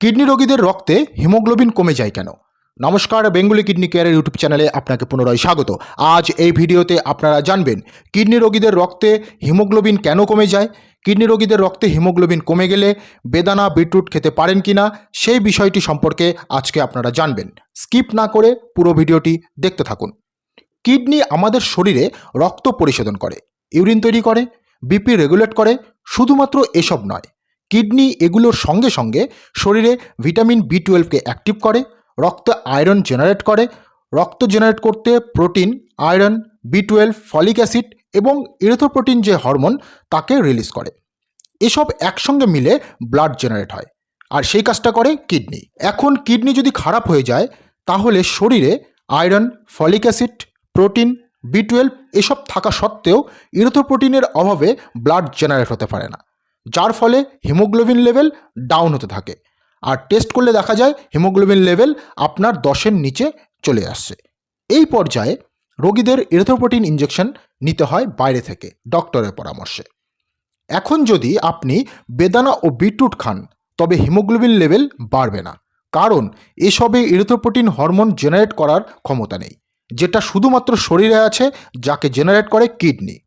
Kidney রোগীদের রক্তে haemoglobin কমে যায় কেন? নমস্কার, বেঙ্গলি কিডনি কেয়ারের ইউটিউব চ্যানেলে আপনাকে পুনরায় স্বাগত। আজ এই ভিডিওতে আপনারা জানবেন কিডনি রোগীদের রক্তে হিমোগ্লোবিন কেন কমে যায়, কিডনি রোগীদের রক্তে হিমোগ্লোবিন কমে গেলে বেদানা বিটরুট খেতে পারেন কিনা সেই বিষয়টি সম্পর্কে আজকে আপনারা জানবেন। স্কিপ না করে পুরো ভিডিওটি দেখতে থাকুন। কিডনি আমাদের শরীরে রক্ত পরিশোধন করে, ইউরিন তৈরি করে, বিপি রেগুলেট করে। শুধুমাত্র এসব নয়, কিডনি এগুলোর সঙ্গে সঙ্গে শরীরে ভিটামিন বি12কে অ্যাক্টিভ করে, রক্তে আয়রন জেনারেট করে, রক্ত জেনারেট করতে প্রোটিন, আয়রন, বি12, ফলিক অ্যাসিড এবং ইরিথ্রোপোয়েটিন যে হরমোন তাকে রিলিজ করে। এসব একসঙ্গে মিলে ব্লাড জেনারেট হয়, আর সেই কাজটা করে কিডনি। এখন কিডনি যদি খারাপ হয়ে যায় তাহলে শরীরে আয়রন, ফলিক অ্যাসিড, প্রোটিন, বি12 এসব থাকা সত্ত্বেও ইরিথ্রোপোয়েটিনের অভাবে ব্লাড জেনারেট হতে পারে না, যার ফলে হিমোগ্লোবিন লেভেল ডাউন হতে থাকে। আর টেস্ট করলে দেখা যায় হিমোগ্লোবিন লেভেল আপনার 10-এর নিচে চলে আসছে। এই পর্যায়ে রোগীদের ইরিথ্রোপোয়েটিন ইঞ্জেকশন নিতে হয় বাইরে থেকে ডক্টরের পরামর্শে। এখন যদি আপনি বেদানা ও বিটরুট খান তবে হিমোগ্লোবিন লেভেল বাড়বে না, কারণ এসবে ইরিথ্রোপোয়েটিন হরমোন জেনারেট করার ক্ষমতা নেই, যেটা শুধুমাত্র শরীরে আছে, যাকে জেনারেট করে কিডনি।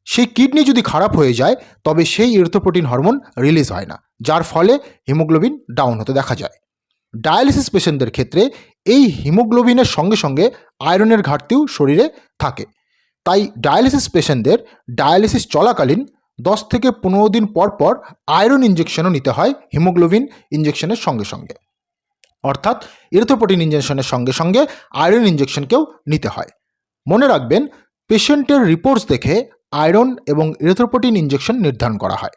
সেই কিডনি যদি খারাপ হয়ে যায় তবে সেই ইরিথ্রোপোয়েটিন হরমোন রিলিজ হয় না, যার ফলে হিমোগ্লোবিন ডাউন হতে দেখা যায়। ডায়ালিসিস পেশেন্টদের ক্ষেত্রে এই হিমোগ্লোবিনের সঙ্গে সঙ্গে আয়রনের ঘাটতিও শরীরে থাকে। তাই ডায়ালিসিস পেশেন্টদের ডায়ালিসিস চলাকালীন 10 থেকে 15 দিন পর পর আয়রন ইঞ্জেকশনও নিতে হয় হিমোগ্লোবিন ইঞ্জেকশনের সঙ্গে সঙ্গে। অর্থাৎ ইরিথ্রোপোয়েটিন ইঞ্জেকশনের সঙ্গে সঙ্গে আয়রন ইঞ্জেকশনকেও নিতে হয়। মনে রাখবেন, পেশেন্টের রিপোর্টস দেখে আয়রন এবং ইরিথ্রোপোয়েটিন ইঞ্জেকশন নির্ধারণ করা হয়।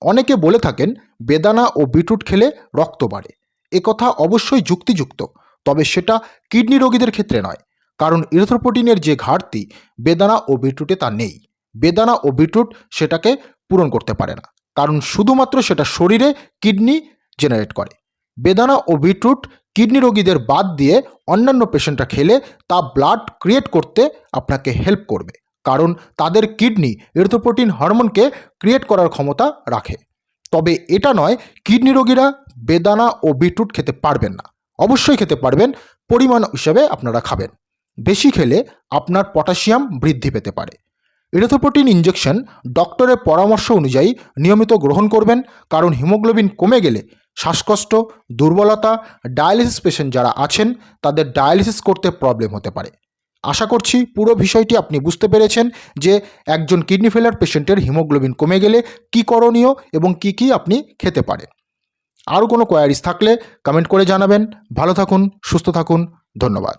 অনেকে বলে থাকেন বেদানা ও বিটরুট খেলে রক্ত বাড়ে। একথা অবশ্যই যুক্তিযুক্ত, তবে সেটা কিডনি রোগীদের ক্ষেত্রে নয়, কারণ ইরিথ্রোপোয়েটিনের যে ঘাটতি বেদানা ও বিটরুটে তা নেই। বেদানা ও বিটরুট সেটাকে পূরণ করতে পারে না, কারণ শুধুমাত্র সেটা শরীরে কিডনি জেনারেট করে। বেদানা ও বিটরুট কিডনি রোগীদের বাদ দিয়ে অন্যান্য পেশেন্টরা খেলে তা ব্লাড ক্রিয়েট করতে আপনাকে হেল্প করবে, কারণ তাদের কিডনি ইরিথ্রোপোয়েটিন হরমোনকে ক্রিয়েট করার ক্ষমতা রাখে। তবে এটা নয় কিডনি রোগীরা বেদানা ও বিটরুট খেতে পারবেন না। অবশ্যই খেতে পারবেন, পরিমাণ হিসেবে আপনারা খাবেন। বেশি খেলে আপনার পটাশিয়াম বৃদ্ধি পেতে পারে। ইরিথ্রোপোয়েটিন ইঞ্জেকশন ডক্টরের পরামর্শ অনুযায়ী নিয়মিত গ্রহণ করবেন, কারণ হিমোগ্লোবিন কমে গেলে শ্বাসকষ্ট, দুর্বলতা, ডায়ালিসিস পেশেন্ট যারা আছেন তাদের ডায়ালিসিস করতে প্রবলেম হতে পারে। আশা করছি পুরো বিষয়টি আপনি বুঝতে পেরেছেন যে একজন কিডনি ফেলার পেশেন্টের হিমোগ্লোবিন কমে গেলে কী করণীয় এবং কী আপনি খেতে পারেন। আরও কোনো কোয়ারিজ থাকলে কমেন্ট করে জানাবেন। ভালো থাকুন, সুস্থ থাকুন, ধন্যবাদ।